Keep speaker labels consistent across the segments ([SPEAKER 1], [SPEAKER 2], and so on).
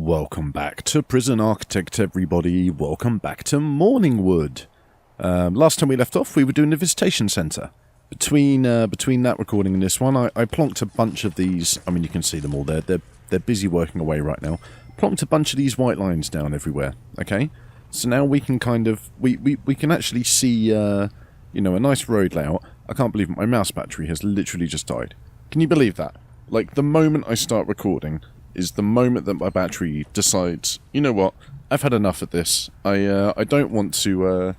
[SPEAKER 1] Welcome back to Prison Architect, everybody. Welcome back to Morningwood. Last time we left off, we were doing the visitation centre. Between that recording and this one, I plonked a bunch of these. I mean, you can see them all there. They're busy working away right now. Plonked a bunch of these white lines down everywhere. Okay, so now we can kind of we can actually see a nice road layout. I can't believe it. My mouse battery has literally just died. Can you believe that? Like, the moment I start recording is the moment that my battery decides, you know what, I've had enough of this. I don't want to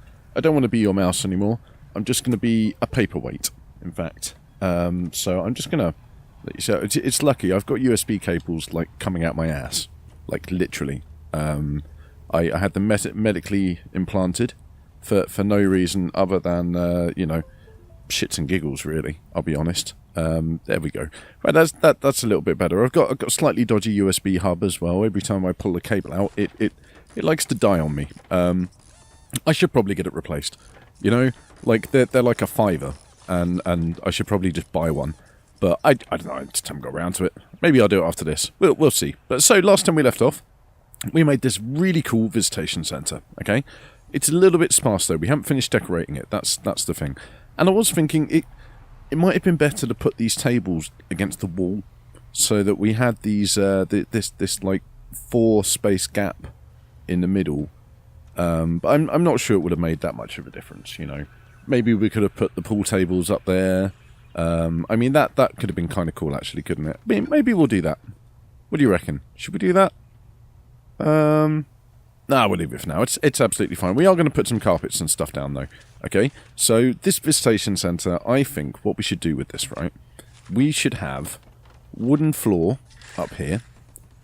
[SPEAKER 1] be your mouse anymore. I'm just going to be a paperweight, in fact. So I'm just going to let you see. It's lucky. I've got USB cables, like, coming out my ass. Like, literally. I had them medically implanted for no reason other than, shits and giggles, really. I'll be honest. There we go. Right, that's a little bit better. I've got a slightly dodgy USB hub as well. Every time I pull the cable out, it likes to die on me. I should probably get it replaced. You know, like they're like a $5, and I should probably just buy one. But I don't know. I just haven't got around to it. Maybe I'll do it after this. We'll see. But so last time we left off, we made this really cool visitation centre. Okay, it's a little bit sparse though. We haven't finished decorating it. That's the thing. And I was thinking it might have been better to put these tables against the wall so that we had these this like 4 space gap in the middle. But I'm not sure it would have made that much of a difference, you know. Maybe we could have put the pool tables up there. I mean, that could have been kind of cool, actually, couldn't it? I mean, maybe we'll do that. What do you reckon? Should we do that? Nah, we'll leave it for now. It's absolutely fine. We are going to put some carpets and stuff down, though. Okay, so this visitation centre, I think what we should do with this, right? We should have wooden floor up here,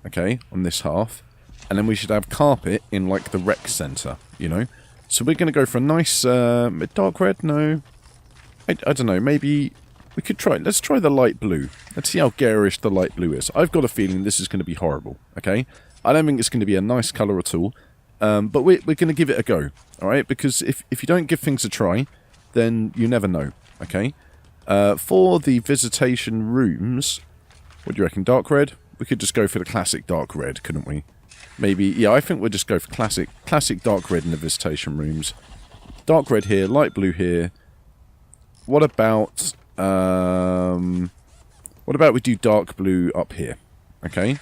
[SPEAKER 1] okay, on this half, and then we should have carpet in, like, the rec centre, you know? So we're going to go for a nice, dark red? No. I don't know, maybe we could try, let's try the light blue. Let's see how garish the light blue is. I've got a feeling this is going to be horrible, okay? I don't think it's going to be a nice colour at all. But we're going to give it a go, alright? Because if you don't give things a try, then you never know, okay? For the visitation rooms, what do you reckon, dark red? We could just go for the classic dark red, couldn't we? Maybe, yeah, I think we'll just go for classic dark red in the visitation rooms. Dark red here, light blue here. What about we do dark blue up here, okay?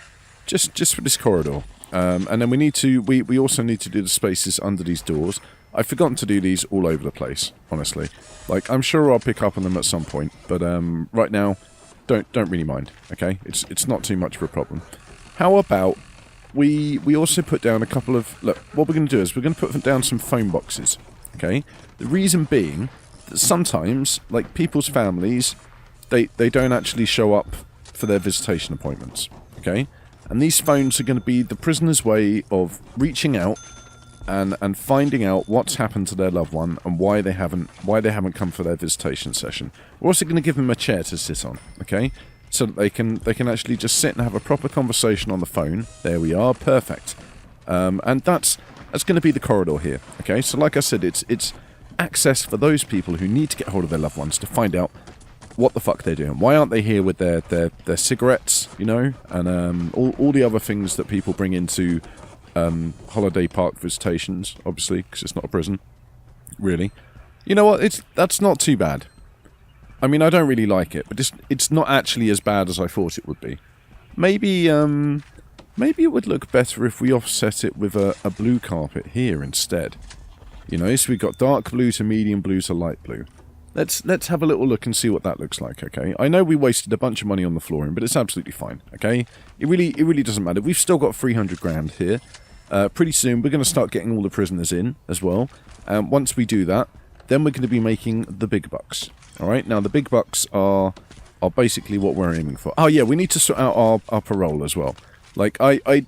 [SPEAKER 1] Just for this corridor. And then we also need to do the spaces under these doors. I've forgotten to do these all over the place, honestly. Like, I'm sure I'll pick up on them at some point, but right now, don't really mind, okay? It's not too much of a problem. How about we also put down a couple of... Look, what we're going to do is we're going to put down some phone boxes, okay? The reason being that sometimes, like, people's families, they don't actually show up for their visitation appointments, okay? And these phones are going to be the prisoner's way of reaching out and finding out what's happened to their loved one and why they haven't come for their visitation session. We're also going to give them a chair to sit on, okay? So that they can actually just sit and have a proper conversation on the phone. There we are, perfect. And that's going to be the corridor here, okay? So like I said, it's access for those people who need to get hold of their loved ones to find out what the fuck they're doing. Why aren't they here with their cigarettes, you know, and all the other things that people bring into holiday park visitations, obviously, because it's not a prison, really. You know what? That's not too bad. I mean, I don't really like it, but it's not actually as bad as I thought it would be. Maybe it would look better if we offset it with a blue carpet here instead. You know, so we've got dark blue to medium blue to light blue. Let's have a little look and see what that looks like, okay? I know we wasted a bunch of money on the flooring, but it's absolutely fine, okay? It really doesn't matter. We've still got 300 grand here. Pretty soon, we're going to start getting all the prisoners in as well. Once we do that, then we're going to be making the big bucks, alright? Now, the big bucks are basically what we're aiming for. Oh, yeah, we need to sort out our parole as well. Like, I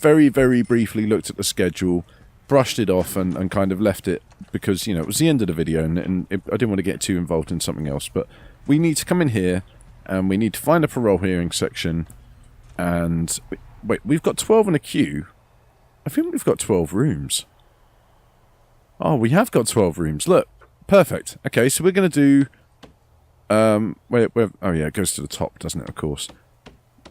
[SPEAKER 1] very, very briefly looked at the schedule, brushed it off and kind of left it because, you know, it was the end of the video and I didn't want to get too involved in something else. But we need to come in here and we need to find a parole hearing section. And wait, we've got 12 in a queue. I think we've got 12 rooms. Oh, we have got 12 rooms. Look, perfect. Okay, so we're going to do... oh yeah, it goes to the top, doesn't it, of course.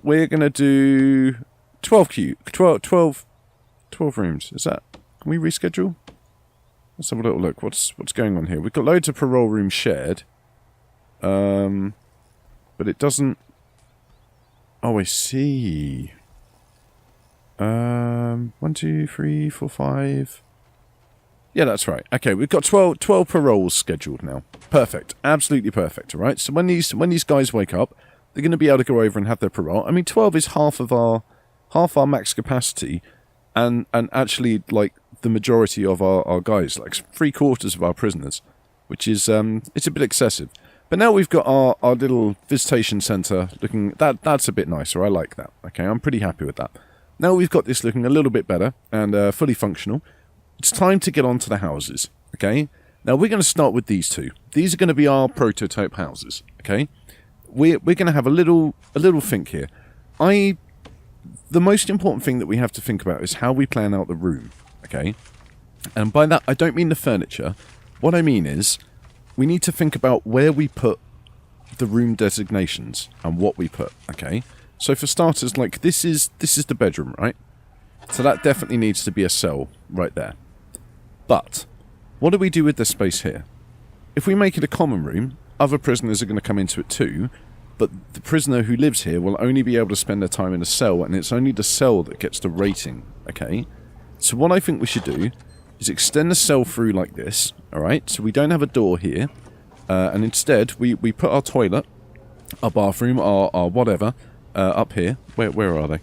[SPEAKER 1] We're going to do... 12 rooms. Is that... Can we reschedule? Let's have a little look. What's going on here? We've got loads of parole rooms shared. But it doesn't... Oh, I see. 1, 2, 3, 4, 5... Yeah, that's right. Okay, we've got 12 paroles scheduled now. Perfect. Absolutely perfect, all right? So when these guys wake up, they're going to be able to go over and have their parole. I mean, 12 is half our max capacity, and actually, like, the majority of our guys, like 3/4 of our prisoners, which is, it's a bit excessive. But now we've got our little visitation centre looking... That's a bit nicer. I like that. Okay, I'm pretty happy with that. Now we've got this looking a little bit better and fully functional. It's time to get on to the houses, okay? Now, we're going to start with these two. These are going to be our prototype houses, okay? We're going to have a little think here. The most important thing that we have to think about is how we plan out the room, okay? And by that, I don't mean the furniture. What I mean is, we need to think about where we put the room designations and what we put, okay? So for starters, like, this is the bedroom, right? So that definitely needs to be a cell right there. But what do we do with this space here? If we make it a common room, other prisoners are going to come into it too, but the prisoner who lives here will only be able to spend their time in a cell, and it's only the cell that gets the rating, okay? So what I think we should do is extend the cell through like this, alright? So we don't have a door here, and instead we put our toilet, our bathroom, our whatever, up here. Where are they?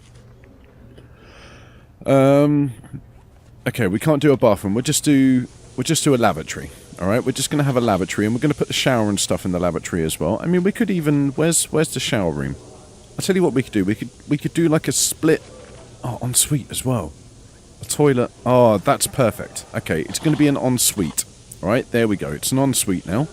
[SPEAKER 1] Okay, we can't do a bathroom. We'll just do a lavatory. Alright, we're just going to have a lavatory, and we're going to put the shower and stuff in the lavatory as well. I mean, we could even... Where's the shower room? I'll tell you what we could do. We could do like a split... Oh, ensuite as well. A toilet. Oh, that's perfect. Okay, it's going to be an ensuite. Alright, there we go. It's an ensuite now.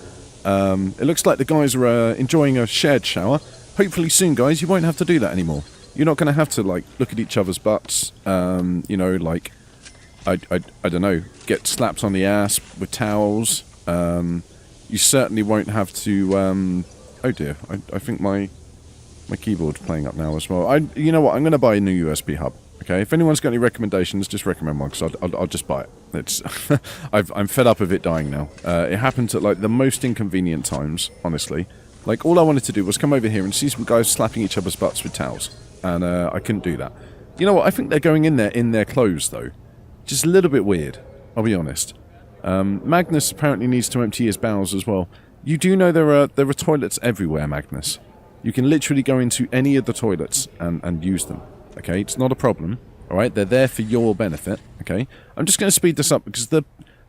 [SPEAKER 1] It looks like the guys are enjoying a shared shower. Hopefully soon, guys, you won't have to do that anymore. You're not going to have to, like, look at each other's butts, you know, like, I don't know, get slapped on the ass with towels. You certainly won't have to, oh dear, I think my keyboard's playing up now as well. You know what, I'm going to buy a new USB hub, okay? If anyone's got any recommendations, just recommend one, because I'll just buy it. It's I'm fed up of it dying now. It happens at, like, the most inconvenient times, honestly. Like, all I wanted to do was come over here and see some guys slapping each other's butts with towels. And I couldn't do that. You know what? I think they're going in there in their clothes, though. Just a little bit weird, I'll be honest. Magnus apparently needs to empty his bowels as well. You do know there are toilets everywhere, Magnus. You can literally go into any of the toilets and use them. Okay? It's not a problem. Alright? They're there for your benefit. Okay? I'm just going to speed this up because the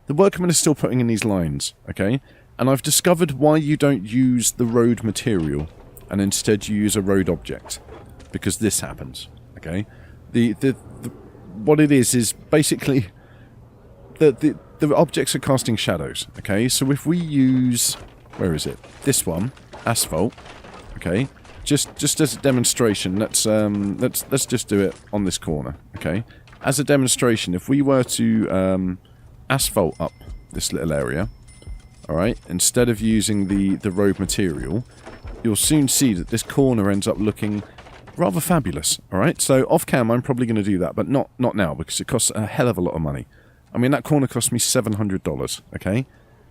[SPEAKER 1] workman is still putting in these lines. Okay? And I've discovered why you don't use the road material and instead you use a road object. Because this happens, okay? What it is basically the objects are casting shadows, okay? So if we use, where is it? This one, asphalt, okay? Just as a demonstration, let's just do it on this corner, okay? As a demonstration, if we were to asphalt up this little area, all right, instead of using the road material, you'll soon see that this corner ends up looking rather fabulous, alright? So, off-cam, I'm probably going to do that, but not now, because it costs a hell of a lot of money. I mean, that corner cost me $700, okay?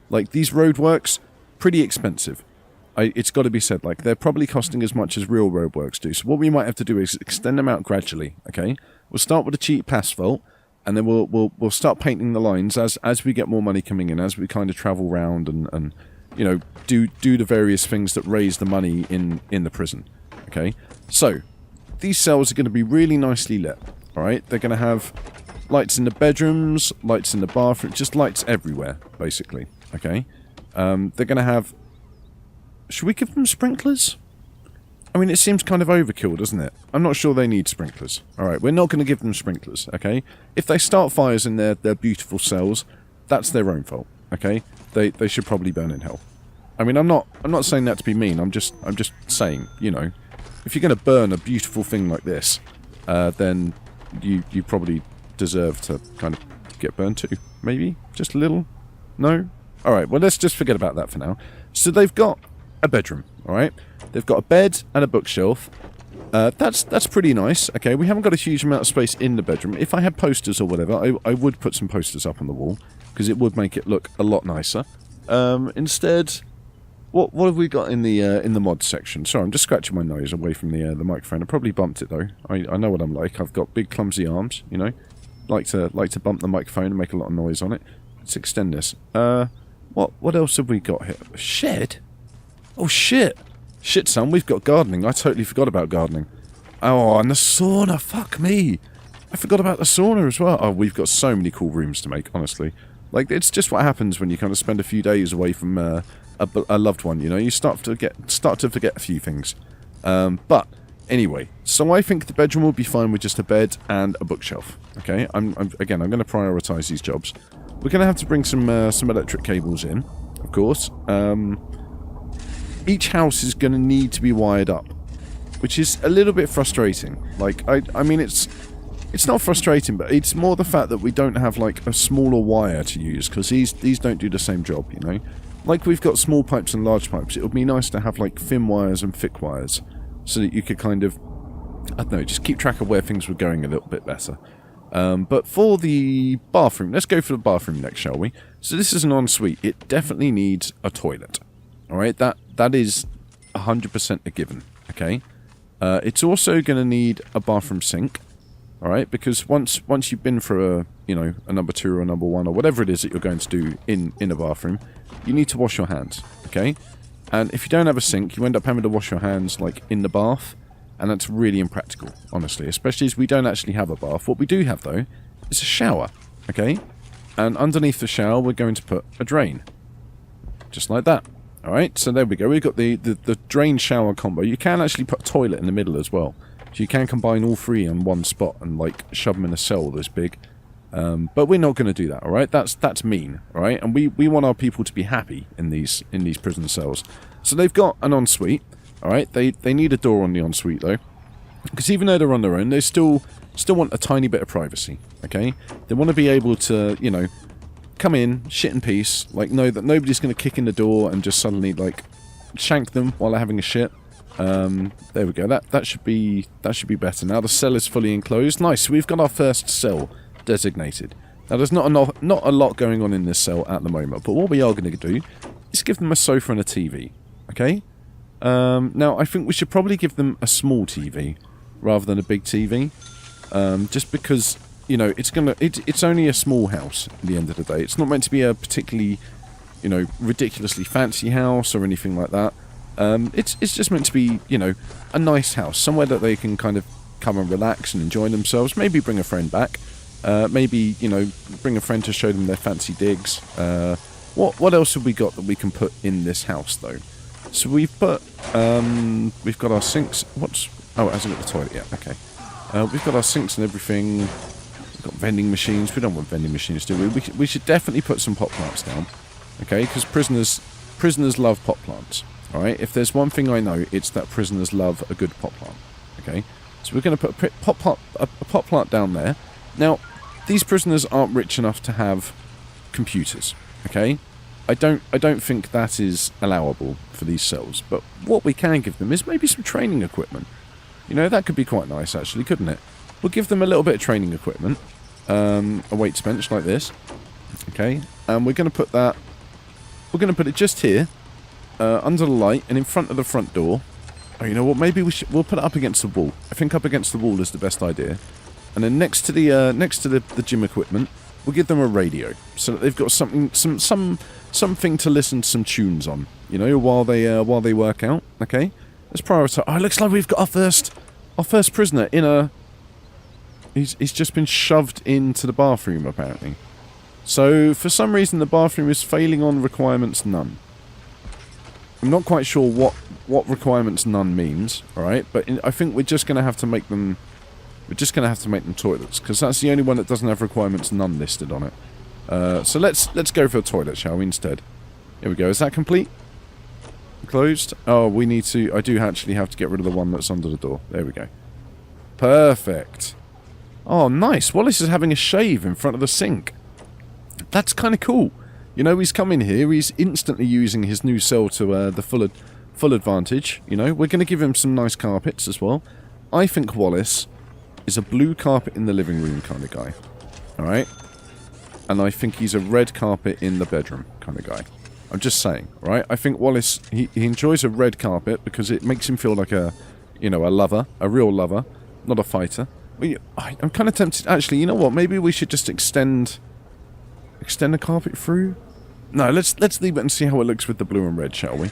[SPEAKER 1] Like, these roadworks, pretty expensive. It's got to be said, like, they're probably costing as much as real roadworks do. So what we might have to do is extend them out gradually, okay? We'll start with a cheap asphalt, and then we'll start painting the lines as we get more money coming in, as we kind of travel around and you know, do the various things that raise the money in the prison, okay? So, these cells are going to be really nicely lit, alright? They're going to have lights in the bedrooms, lights in the bathroom, just lights everywhere, basically, okay? They're going to have... Should we give them sprinklers? I mean, it seems kind of overkill, doesn't it? I'm not sure they need sprinklers. Alright, we're not going to give them sprinklers, okay? If they start fires in their beautiful cells, that's their own fault, okay? They should probably burn in hell. I mean, I'm not saying that to be mean, I'm just saying, you know... If you're going to burn a beautiful thing like this, then you probably deserve to kind of get burned too. Maybe? Just a little? No? Alright, well, let's just forget about that for now. So they've got a bedroom, alright? They've got a bed and a bookshelf. That's pretty nice. Okay, we haven't got a huge amount of space in the bedroom. If I had posters or whatever, I would put some posters up on the wall, because it would make it look a lot nicer. Instead, what have we got in the mod section? Sorry, I'm just scratching my nose away from the microphone. I probably bumped it though. I know what I'm like. I've got big clumsy arms, you know. Like to bump the microphone and make a lot of noise on it. Let's extend this. What else have we got here? A shed? Oh shit! Shit, son, we've got gardening. I totally forgot about gardening. Oh, and the sauna. Fuck me. I forgot about the sauna as well. Oh, we've got so many cool rooms to make, honestly. Like, it's just what happens when you kind of spend a few days away from a loved one, you know? You start to forget a few things. But, anyway. So I think the bedroom will be fine with just a bed and a bookshelf. Okay? I'm going to prioritise these jobs. We're going to have to bring some electric cables in, of course. Each house is going to need to be wired up, which is a little bit frustrating. Like, I mean, it's not frustrating, but it's more the fact that we don't have, like, a smaller wire to use, because these don't do the same job, you know? Like, we've got small pipes and large pipes. It would be nice to have, like, thin wires and thick wires, so that you could kind of, I don't know, just keep track of where things were going a little bit better. But for the bathroom, let's go for the bathroom next, shall we? So this is an ensuite. It definitely needs a toilet. Alright, that is 100% a given, okay? It's also going to need a bathroom sink, alright? Because once you've been for a number 2 or a number 1 or whatever it is that you're going to do in a bathroom, you need to wash your hands, okay? And if you don't have a sink, you end up having to wash your hands, like, in the bath, and that's really impractical, honestly, especially as we don't actually have a bath. What we do have, though, is a shower, okay? And underneath the shower, we're going to put a drain. Just like that. Alright, so there we go. We've got the drain shower combo. You can actually put a toilet in the middle as well. So you can combine all three in one spot and, like, shove them in a cell this big. But we're not going to do that, alright? That's mean, alright? And we want our people to be happy in these prison cells. So they've got an ensuite, alright? They need a door on the ensuite, though. Because even though they're on their own, they still want a tiny bit of privacy, okay? They want to be able to, you know, come in, shit in peace, like, know that nobody's going to kick in the door and just suddenly, like, shank them while they're having a shit. There we go. That should be better. Now the cell is fully enclosed. Nice. So we've got our first cell designated. Now there's not a lot going on in this cell at the moment, but what we are going to do is give them a sofa and a TV. Okay? Now I think we should probably give them a small TV rather than a big TV, just because, you know, it's only a small house at the end of the day. It's not meant to be a particularly, you know, ridiculously fancy house or anything like that. It's just meant to be, you know, a nice house, somewhere that they can kind of come and relax and enjoy themselves. Maybe bring a friend back. Maybe, you know, bring a friend to show them their fancy digs. What else have we got that we can put in this house, though? So we've got our sinks. Oh, it hasn't got the toilet yet. Okay. We've got our sinks and everything. We've got vending machines. We don't want vending machines, do we? We should definitely put some pot plants down. Okay, because prisoners love pot plants. Alright, if there's one thing I know, it's that prisoners love a good pot plant. Okay, so we're going to put a pot plant down there. Now, these prisoners aren't rich enough to have computers. Okay, I don't think that is allowable for these cells. But what we can give them is maybe some training equipment. You know, that could be quite nice, actually, couldn't it? We'll give them a little bit of training equipment. A weights bench like this. Okay, and we're going to put that. We're going to put it just here. Under the light and in front of the front door. Oh, you know what? Maybe we'll put it up against the wall. I think up against the wall is the best idea. And then next to the gym equipment, we'll give them a radio so that they've got something to listen to some tunes on. You know, while they work out. Okay, let's prioritize. Oh, it looks like we've got our first prisoner in a. He's just been shoved into the bathroom apparently. So for some reason the bathroom is failing on requirements none. I'm not quite sure what requirements none means, alright? But I think we're just going to have to make them... We're just going to have to make them toilets, because that's the only one that doesn't have requirements none listed on it. So let's go for a toilet, shall we, instead? Here we go. Is that complete? Closed? Oh, we need to... I do actually have to get rid of the one that's under the door. There we go. Perfect. Oh, nice. Wallace is having a shave in front of the sink. That's kind of cool. You know, he's come in here, he's instantly using his new cell to the full advantage. You know, we're going to give him some nice carpets as well. I think Wallace is a blue carpet in the living room kind of guy. Alright? And I think he's a red carpet in the bedroom kind of guy. I'm just saying, right? I think Wallace, he enjoys a red carpet because it makes him feel like a, you know, a lover, a real lover, not a fighter. I'm kind of tempted, actually, you know what? Maybe we should just extend the carpet through? No, let's leave it and see how it looks with the blue and red, shall we?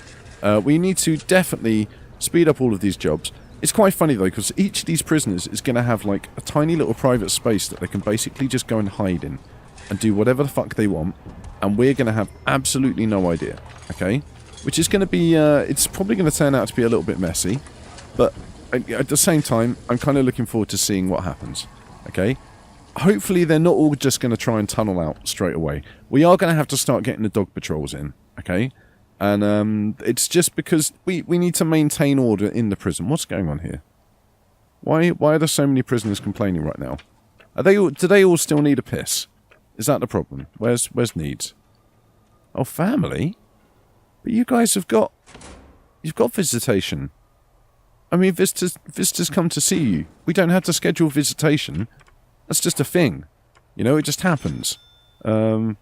[SPEAKER 1] We need to definitely speed up all of these jobs. It's quite funny, though, because each of these prisoners is going to have, like, a tiny little private space that they can basically just go and hide in and do whatever the fuck they want, and we're going to have absolutely no idea, okay? Which is going to be, it's probably going to turn out to be a little bit messy, but at the same time, I'm kind of looking forward to seeing what happens, okay? Hopefully they're not all just going to try and tunnel out straight away. We are going to have to start getting the dog patrols in, okay? And it's just because we need to maintain order in the prison. What's going on here? Why are there so many prisoners complaining right now? Do they all still need a piss? Is that the problem? Where's Needs? Oh, family? But you guys you've got visitation. I mean, visitors come to see you. We don't have to schedule visitation. That's just a thing. You know, it just happens. I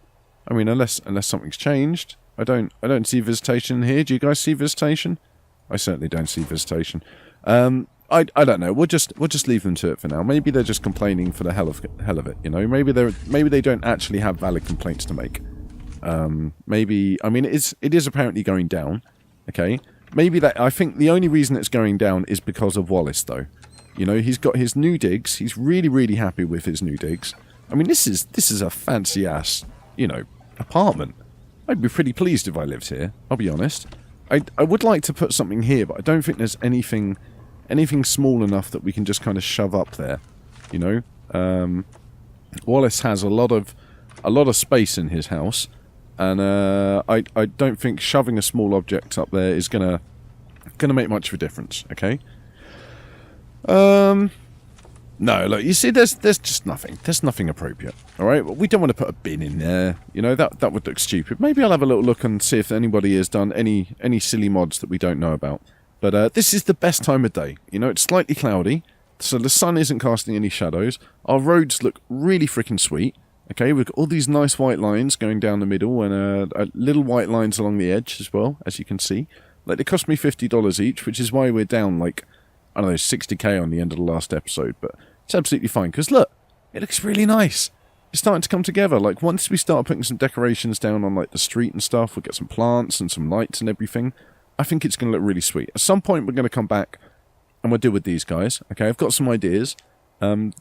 [SPEAKER 1] mean, unless something's changed. I don't see visitation here. Do you guys see visitation? I certainly don't see visitation. I don't know. We'll just leave them to it for now. Maybe they're just complaining for the hell of it. You know, maybe they don't actually have valid complaints to make. Maybe, I mean, it is apparently going down. Okay, maybe that. I think the only reason it's going down is because of Wallace, though. You know, he's got his new digs. He's really happy with his new digs. I mean, this is a fancy ass, you know, apartment. I'd be pretty pleased if I lived here. I'll be honest. I would like to put something here, but I don't think there's anything small enough that we can just kind of shove up there. You know, Wallace has a lot of space in his house, and I don't think shoving a small object up there is gonna make much of a difference. Okay. No, look, you see, there's just nothing. There's nothing appropriate. All right, well, we don't want to put a bin in there. You know, that would look stupid. Maybe I'll have a little look and see if anybody has done any silly mods that we don't know about. But this is the best time of day. You know, it's slightly cloudy, so the sun isn't casting any shadows. Our roads look really freaking sweet. Okay, we've got all these nice white lines going down the middle and little white lines along the edge as well, as you can see. Like, they cost me $50 each, which is why we're down, like, I don't know, 60k on the end of the last episode, but it's absolutely fine, because look, it looks really nice. It's starting to come together. Like, once we start putting some decorations down on, like, the street and stuff, we'll get some plants and some lights and everything, I think it's going to look really sweet. At some point, we're going to come back and we'll deal with these guys, okay? I've got some ideas. I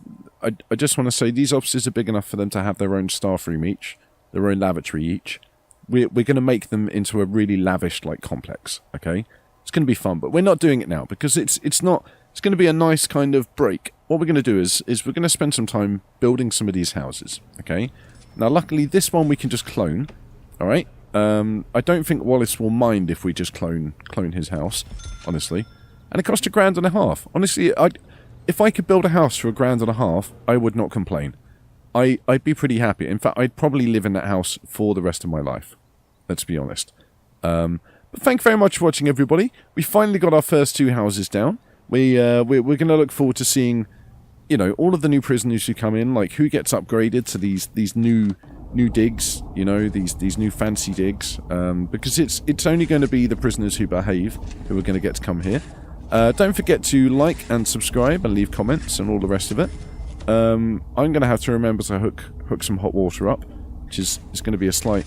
[SPEAKER 1] just want to say, these offices are big enough for them to have their own staff room each, their own lavatory each. We're going to make them into a really lavish, like, complex, okay? It's going to be fun, but we're not doing it now because it's going to be a nice kind of break. What we're going to do is we're going to spend some time building some of these houses, okay? Now, luckily, this one we can just clone, all right? I don't think Wallace will mind if we just clone his house, honestly. And it cost $1,500. Honestly, if I could build a house for $1,500, I would not complain. I'd be pretty happy. In fact, I'd probably live in that house for the rest of my life. Let's be honest. But thank you very much for watching, everybody. We finally got our first 2 houses down. We're going to look forward to seeing, you know, all of the new prisoners who come in, like who gets upgraded to these new digs, you know, these new fancy digs, because it's only going to be the prisoners who behave who are going to get to come here. Don't forget to like and subscribe and leave comments and all the rest of it. I'm going to have to remember to hook some hot water up, which is going to be a slight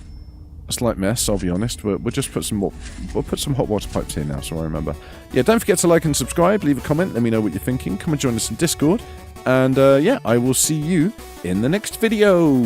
[SPEAKER 1] mess, I'll be honest. We'll just put some hot water pipes here now, so I remember. Yeah, don't forget to like and subscribe, leave a comment, let me know what you're thinking, come and join us in Discord, and yeah, I will see you in the next video.